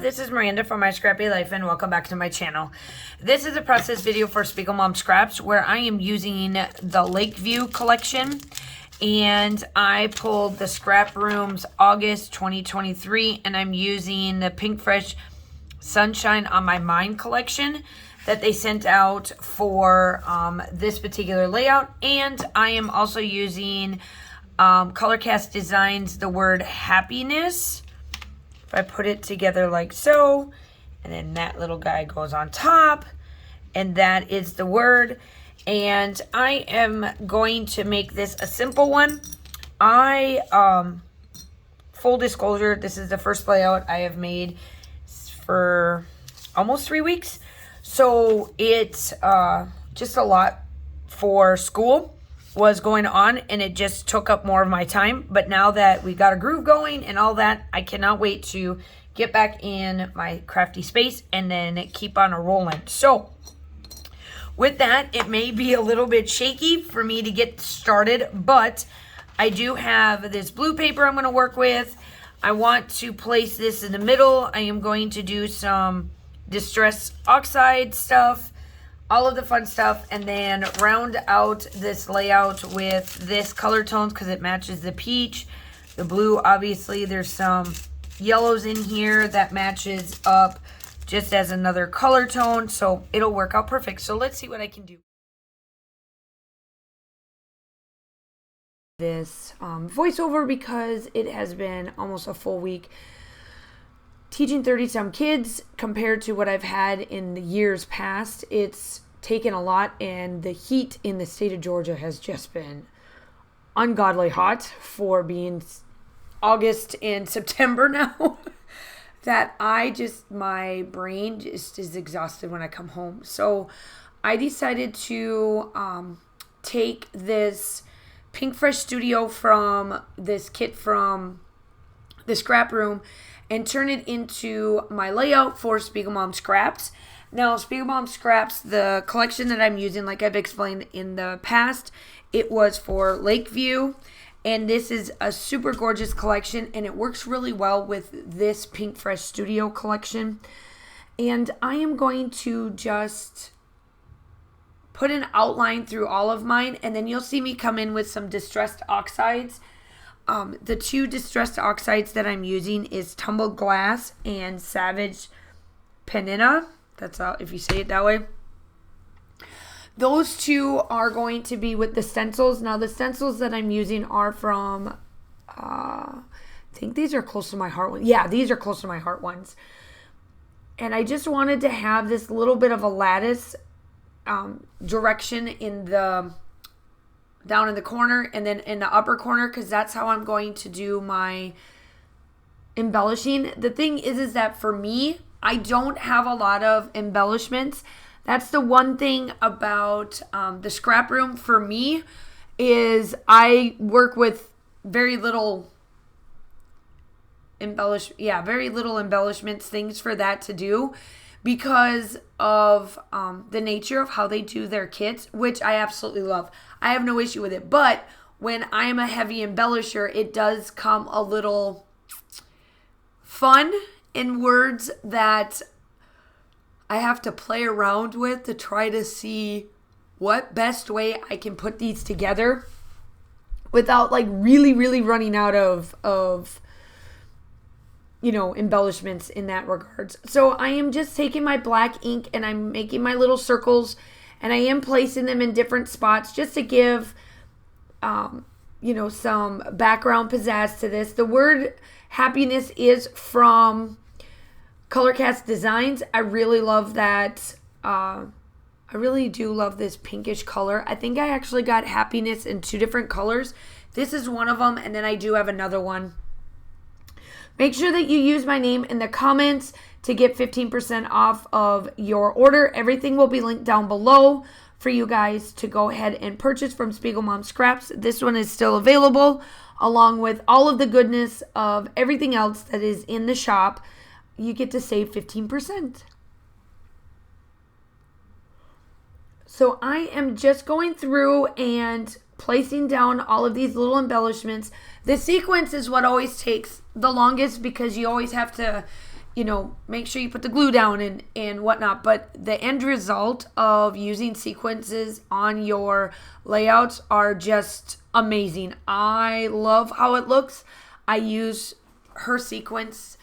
this is Miranda from My Scrappy Life and welcome back to my channel. This is a process video for Spiegel Mom Scraps where I am using the Lakeview collection, and I pulled the Scrap Rooms August 2023, and I'm using the Pink Fresh Sunshine on My Mind collection that they sent out for this particular layout. And I am also using Colorcast Designs the word happiness. If I put it together like so, and then that little guy goes on top, and that is the word. And I am going to make this a simple one. Full disclosure, this is the first layout I have made for almost 3 weeks. So it's just a lot for school was going on, and it just took up more of my time. But now that we got a groove going and all that, I cannot wait to get back in my crafty space and then keep on a rolling. So with that, it may be a little bit shaky for me to get started, but I do have this blue paper I'm going to work with. I want to place this in the middle. I am going to do some distress oxide stuff, all of the fun stuff, and then round out this layout with this color tones because it matches the peach. The blue, obviously, there's some yellows in here that matches up just as another color tone, so it'll work out perfect. So let's see what I can do. This voiceover because it has been almost a full week teaching 30-some kids compared to what I've had in the years past. It's taken a lot, and the heat in the state of Georgia has just been ungodly hot for being August and September now. That my brain just is exhausted when I come home. So I decided to take this Pink Fresh Studio from this kit from the Scrap Room and turn it into my layout for Spiegel Mom Scraps. Now, Spiegel Mom Scraps, the collection that I'm using, like I've explained in the past, it was for Lakeview. And this is a super gorgeous collection, and it works really well with this Pink Fresh Studio collection. And I am going to just put an outline through all of mine, and then you'll see me come in with some distressed oxides. The two distressed oxides that I'm using is Tumbled Glass and Savage Penina. That's how, if you say it that way. Those two are going to be with the stencils. Now, the stencils that I'm using are from, I think these are close to my heart ones. Yeah, these are close to my heart ones. And I just wanted to have this little bit of a lattice direction in the down in the corner and then in the upper corner, because that's how I'm going to do my embellishing. The thing is that for me, I don't have a lot of embellishments. That's the one thing about the Scrap Room for me, is I work with very little embellishments, things for that to do, because of the nature of how they do their kits, which I absolutely love. I have no issue with it. But when I am a heavy embellisher, it does come a little fun in words that I have to play around with to try to see what best way I can put these together without like really running out of embellishments in that regards. So I am just taking my black ink and I'm making my little circles, and I am placing them in different spots just to give some background pizzazz to this. The word happiness is from Colorcast Designs. I really love that. I really do love this pinkish color. I think I actually got happiness in 2 different colors. This is one of them, and then I do have another one. Make sure that you use my name in the comments to get 15% off of your order. Everything will be linked down below for you guys to go ahead and purchase from Spiegel Mom Scraps. This one is still available, along with all of the goodness of everything else that is in the shop. You get to save 15%. So I am just going through and placing down all of these little embellishments. The sequence is what always takes the longest because you always have to make sure you put the glue down and whatnot. But the end result of using sequences on your layouts are just amazing. I love how it looks. I use her sequence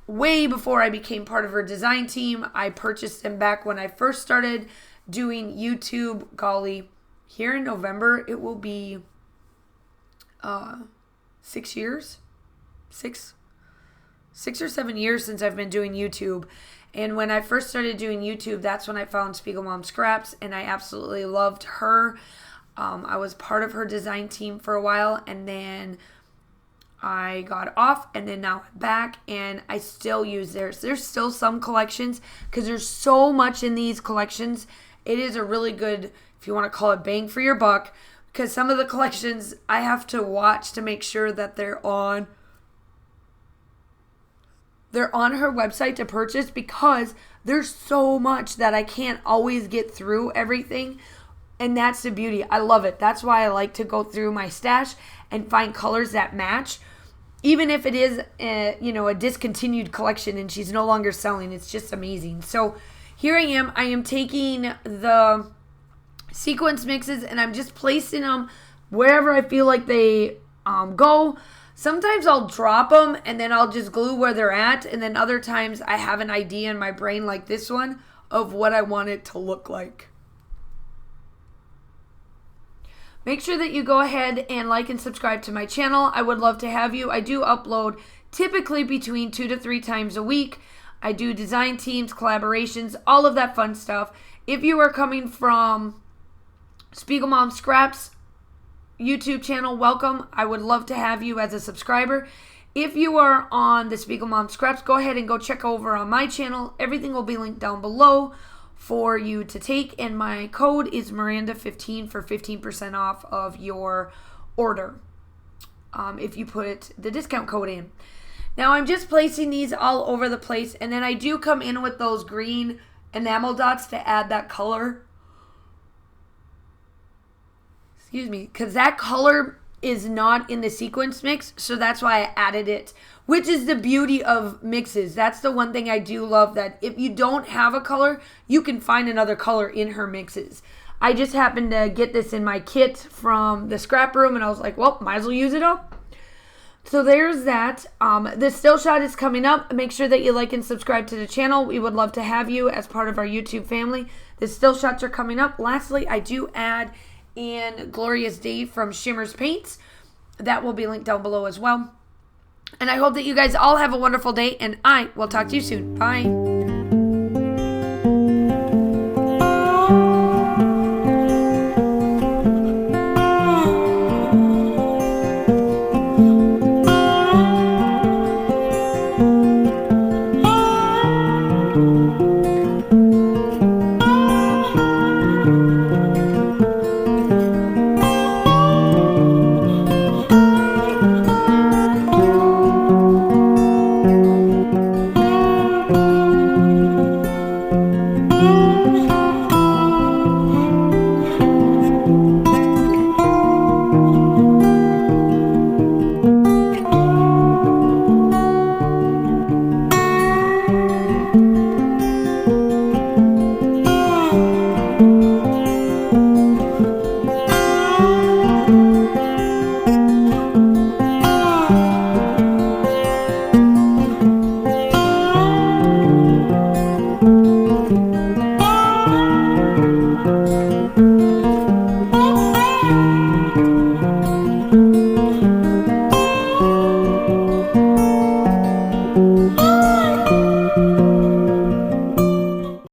way before I became part of her design team. I purchased them back when I first started doing YouTube. Golly, here in November, it will be 6 years. 6 or 7 years since I've been doing YouTube. And when I first started doing YouTube, that's when I found Spiegel Mom Scraps, and I absolutely loved her. I was part of her design team for a while, and then I got off, and then now I'm back, and I still use theirs. There's still some collections, because there's so much in these collections. It is a really good, if you want to call it, bang for your buck, because some of the collections I have to watch to make sure that they're on her website to purchase, because there's so much that I can't always get through everything. And that's the beauty. I love it. That's why I like to go through my stash and find colors that match. Even if it is a discontinued collection and she's no longer selling, it's just amazing. So here I am taking the sequence mixes and I'm just placing them wherever I feel like they go. Sometimes I'll drop them and then I'll just glue where they're at. And then other times I have an idea in my brain, like this one, of what I want it to look like. Make sure that you go ahead and like and subscribe to my channel. I would love to have you. I do upload typically between 2 to 3 times a week. I do design teams, collaborations, all of that fun stuff. If you are coming from Spiegel Mom Scraps YouTube channel, welcome. I would love to have you as a subscriber. If you are on the Spiegel Mom Scraps, go ahead and go check over on my channel. Everything will be linked down below for you to take, and my code is Miranda15 for 15% off of your order if you put the discount code in. Now I'm just placing these all over the place, and then I do come in with those green enamel dots to add that color. Excuse me, because that color is not in the sequence mix, so that's why I added it, which is the beauty of mixes. That's the one thing I do love, that if you don't have a color, you can find another color in her mixes. I just happened to get this in my kit from the scrap room, and I was like, well, might as well use it up. So there's that. The still shot is coming up. Make sure that you like and subscribe to the channel. We would love to have you as part of our YouTube family. The still shots are coming up. Lastly, I do add in Glorious Day from Shimmer's Paints. That will be linked down below as well. And I hope that you guys all have a wonderful day, and I will talk to you soon. Bye.